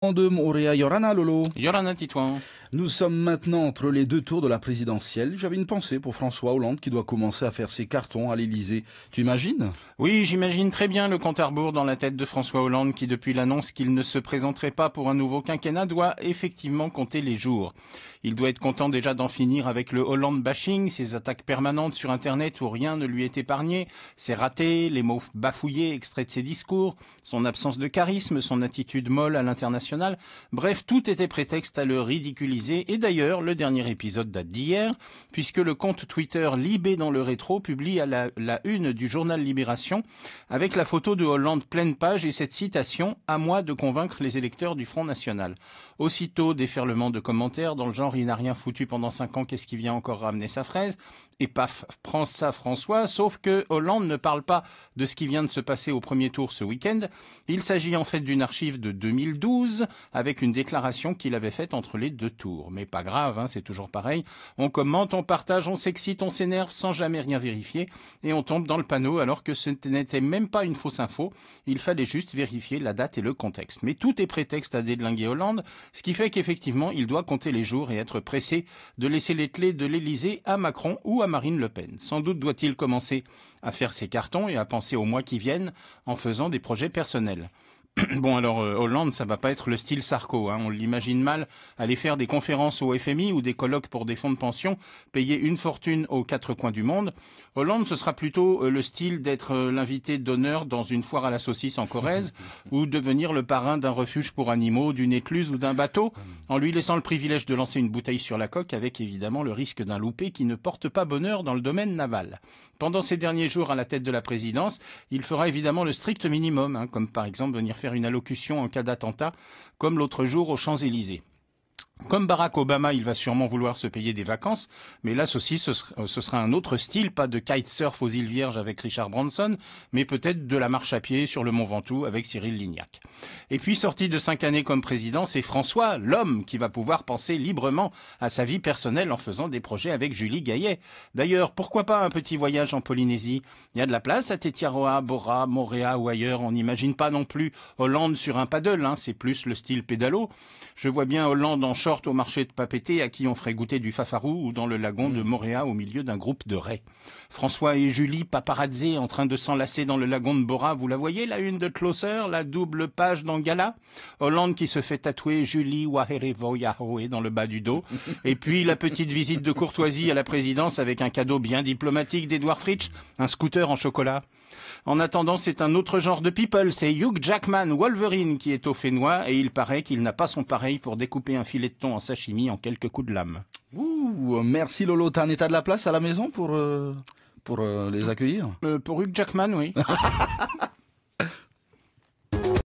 De Montréal, Yorana Lolo. Yorana Titouan. Nous sommes maintenant entre les deux tours de la présidentielle. J'avais une pensée pour François Hollande qui doit commencer à faire ses cartons à l'Élysée. Tu imagines? Oui, j'imagine très bien le compte à rebours dans la tête de François Hollande qui, depuis l'annonce qu'il ne se présenterait pas pour un nouveau quinquennat, doit effectivement compter les jours. Il doit être content déjà d'en finir avec le Hollande bashing, ses attaques permanentes sur Internet où rien ne lui est épargné, ses ratés, les mots bafouillés extraits de ses discours, son absence de charisme, son attitude molle à l'international. Bref, tout était prétexte à le ridiculiser. Et d'ailleurs, le dernier épisode date d'hier, puisque le compte Twitter Libé dans le rétro publie à la une du journal Libération avec la photo de Hollande pleine page et cette citation « À moi de convaincre les électeurs du Front National ». Aussitôt, déferlement de commentaires dans le genre « Il n'a rien foutu pendant 5 ans, qu'est-ce qui vient encore ramener sa fraise ?» Et paf, prends ça François, sauf que Hollande ne parle pas de ce qui vient de se passer au premier tour ce week-end. Il s'agit en fait d'une archive de 2012 avec une déclaration qu'il avait faite entre les deux tours. Mais pas grave, hein, c'est toujours pareil. On commente, on partage, on s'excite, on s'énerve sans jamais rien vérifier et on tombe dans le panneau alors que ce n'était même pas une fausse info. Il fallait juste vérifier la date et le contexte. Mais tout est prétexte à dédlinguer Hollande, ce qui fait qu'effectivement il doit compter les jours et être pressé de laisser les clés de l'Élysée à Macron ou à Marine Le Pen. Sans doute doit-il commencer à faire ses cartons et à penser aux mois qui viennent en faisant des projets personnels. Bon alors Hollande, ça va pas être le style Sarko, hein. On l'imagine mal aller faire des conférences au FMI ou des colloques pour des fonds de pension, payer une fortune aux quatre coins du monde. Hollande, ce sera plutôt le style d'être l'invité d'honneur dans une foire à la saucisse en Corrèze ou devenir le parrain d'un refuge pour animaux, d'une écluse ou d'un bateau, en lui laissant le privilège de lancer une bouteille sur la coque avec évidemment le risque d'un loupé qui ne porte pas bonheur dans le domaine naval. Pendant ces derniers jours à la tête de la présidence, il fera évidemment le strict minimum, hein, comme par exemple venir faire une allocution en cas d'attentat, comme l'autre jour aux Champs-Élysées. Comme Barack Obama, il va sûrement vouloir se payer des vacances, mais là aussi ce sera un autre style, pas de kitesurf aux îles Vierges avec Richard Branson, mais peut-être de la marche à pied sur le Mont Ventoux avec Cyril Lignac. Et puis sorti de 5 années comme président, c'est François, l'homme, qui va pouvoir penser librement à sa vie personnelle en faisant des projets avec Julie Gaillet. D'ailleurs, pourquoi pas un petit voyage en Polynésie? Il y a de la place à Tetiaroa, Bora, Moorea ou ailleurs. On n'imagine pas non plus Hollande sur un paddle, hein, c'est plus le style pédalo. Je vois bien Hollande en short au marché de Papeete à qui on ferait goûter du fafarou ou dans le lagon de Moorea au milieu d'un groupe de raies. François et Julie paparazzi en train de s'enlacer dans le lagon de Bora, vous la voyez, la une de Closer, la double page dans Gala? Hollande qui se fait tatouer Julie Waherevo Yahweh dans le bas du dos. Et puis la petite visite de courtoisie à la présidence avec un cadeau bien diplomatique d'Edouard Fritsch, un scooter en chocolat. En attendant, c'est un autre genre de people, c'est Hugh Jackman, Wolverine, qui est au Fénois et il paraît qu'il n'a pas son pareil pour découper un filet de thon en sashimi en quelques coups de lame. Ouh, merci Lolo. T'as un état de la place à la maison pour les accueillir? Pour Hugh Jackman, oui.